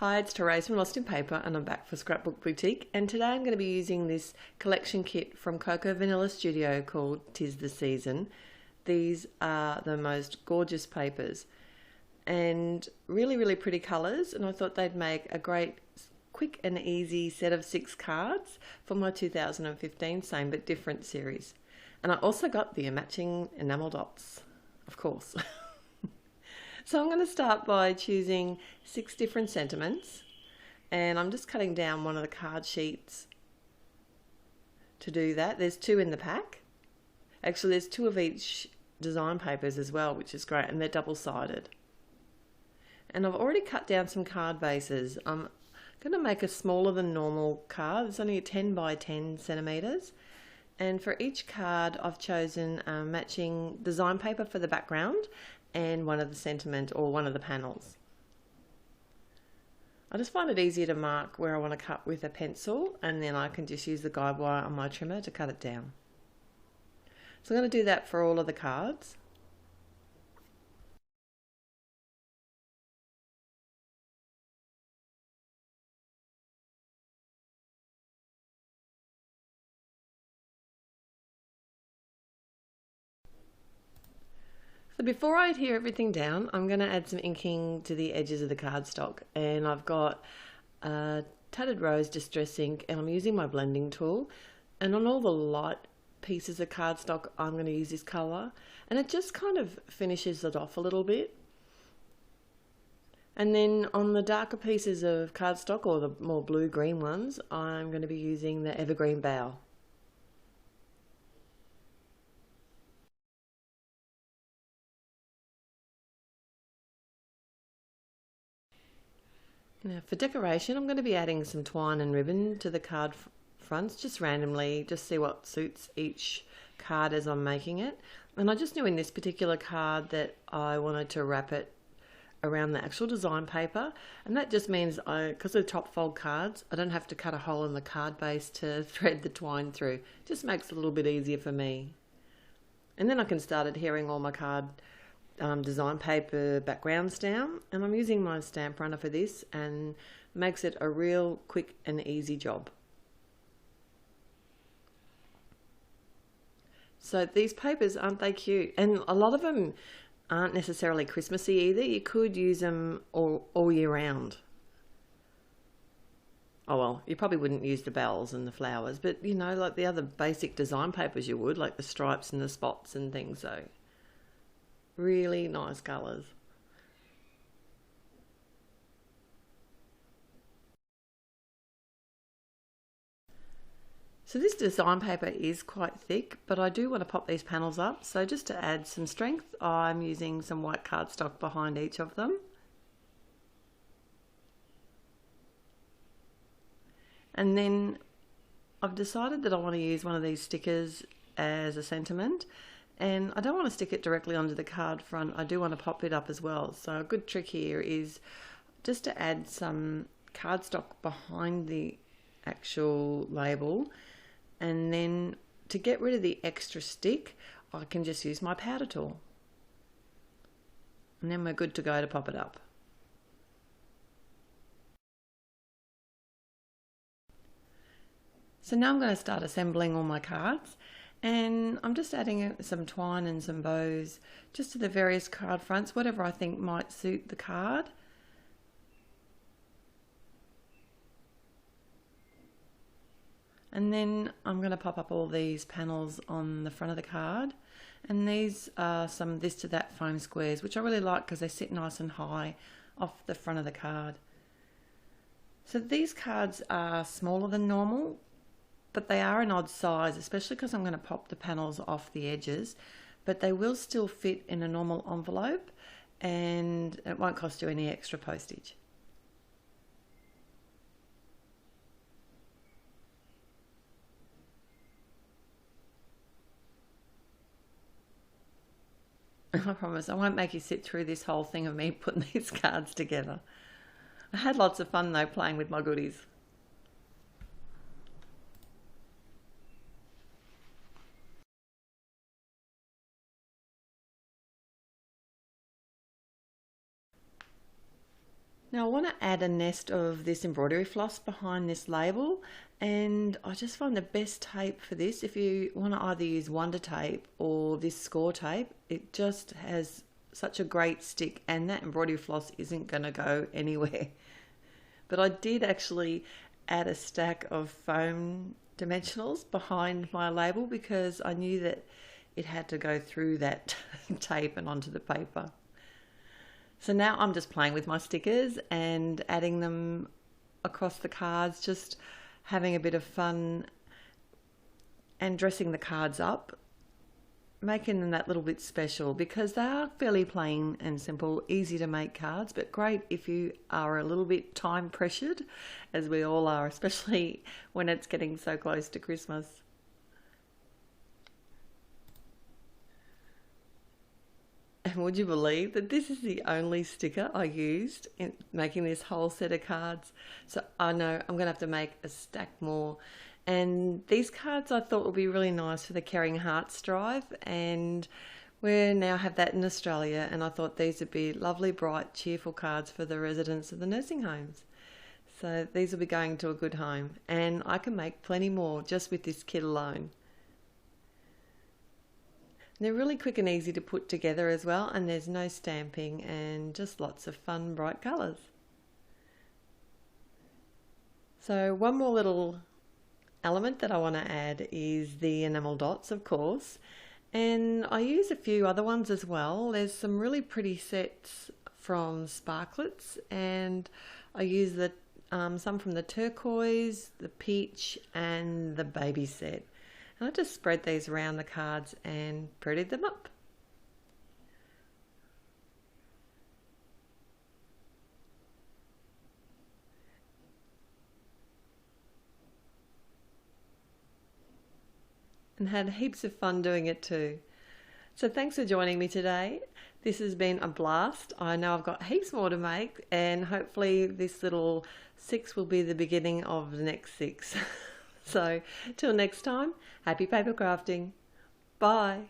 Hi, it's Therese from Lostinpaper and I'm back for Scrapbook Boutique, and today I'm going to be using this collection kit from Coco Vanilla Studio called "'Tis the Season". These are the most gorgeous papers and really pretty colours, and I thought they'd make a great quick and easy set of 6 cards for my 2015 Same But Different series. And I also got the matching enamel dots, of course. So I'm going to start by choosing 6 different sentiments, and I'm just cutting down one of the card sheets to do that. There's 2 in the pack. Actually, there's 2 of each design papers as well, which is great, and they're double-sided. And I've already cut down some card bases. I'm going to make a smaller than normal card. It's only a 10 by 10 centimeters. And for each card, I've chosen matching design paper for the background and one of the sentiment or one of the panels. I just find it easier to mark where I want to cut with a pencil, and then I can just use the guide wire on my trimmer to cut it down. So I'm going to do that for all of the cards. So before I adhere everything down, I'm going to add some inking to the edges of the cardstock, and I've got Tattered Rose Distress ink, and I'm using my blending tool, and on all the light pieces of cardstock I'm going to use this colour, and it just kind of finishes it off a little bit. And then on the darker pieces of cardstock, or the more blue-green ones, I'm going to be using the Evergreen Bough. Now for decoration, I'm going to be adding some twine and ribbon to the card fronts, just randomly, just see what suits each card as I'm making it. And I just knew in this particular card that I wanted to wrap it around the actual design paper, and that just means because of the top fold cards, I don't have to cut a hole in the card base to thread the twine through. Just makes it a little bit easier for me. And then I can start adhering all my card design paper backgrounds down, and I'm using my stamp runner for this, and makes it a real quick and easy job. So these papers, aren't they cute? And a lot of them aren't necessarily Christmassy either. You could use them all year round. Oh well, you probably wouldn't use the bells and the flowers, but you know, like the other basic design papers you would, like the stripes and the spots and things. So really nice colours. So this design paper is quite thick, but I do want to pop these panels up. So just to add some strength, I'm using some white cardstock behind each of them. And then I've decided that I want to use one of these stickers as a sentiment. And I don't want to stick it directly onto the card front, I do want to pop it up as well. So a good trick here is just to add some cardstock behind the actual label, and then to get rid of the extra stick, I can just use my powder tool. And then we're good to go to pop it up. So now I'm going to start assembling all my cards. And I'm just adding some twine and some bows just to the various card fronts, whatever I think might suit the card. And then I'm going to pop up all these panels on the front of the card. And these are some this to that foam squares, which I really like because they sit nice and high off the front of the card. So these cards are smaller than normal, but they are an odd size, especially because I'm going to pop the panels off the edges, but they will still fit in a normal envelope, and it won't cost you any extra postage. I promise I won't make you sit through this whole thing of me putting these cards together. I had lots of fun though playing with my goodies. Now Now I want to add a nest of this embroidery floss behind this label, and I just find the best tape for this, if you want to either use Wonder Tape or this score tape, it just has such a great stick and that embroidery floss isn't going to go anywhere. But I did actually add a stack of foam dimensionals behind my label because I knew that it had to go through that tape and onto the paper. So now I'm just playing with my stickers and adding them across the cards, just having a bit of fun and dressing the cards up, making them that little bit special because they are fairly plain and simple, easy to make cards, but great if you are a little bit time pressured, as we all are, especially when it's getting so close to Christmas. And would you believe that this is the only sticker I used in making this whole set of cards? So I know I'm going to have to make a stack more. And these cards I thought would be really nice for the Caring Hearts drive. And we now have that in Australia. And I thought these would be lovely, bright, cheerful cards for the residents of the nursing homes. So these will be going to a good home. And I can make plenty more just with this kit alone. They're really quick and easy to put together as well, and there's no stamping and just lots of fun bright colours. So one more little element that I want to add is the enamel dots, of course, and I use a few other ones as well. There's some really pretty sets from Sparklets, and I use the some from the turquoise, the peach and the baby set. And I just spread these around the cards and prettied them up. And had heaps of fun doing it too. So thanks for joining me today. This has been a blast. I know I've got heaps more to make, and hopefully this little 6 will be the beginning of the next 6. So, till next time, happy paper crafting. Bye.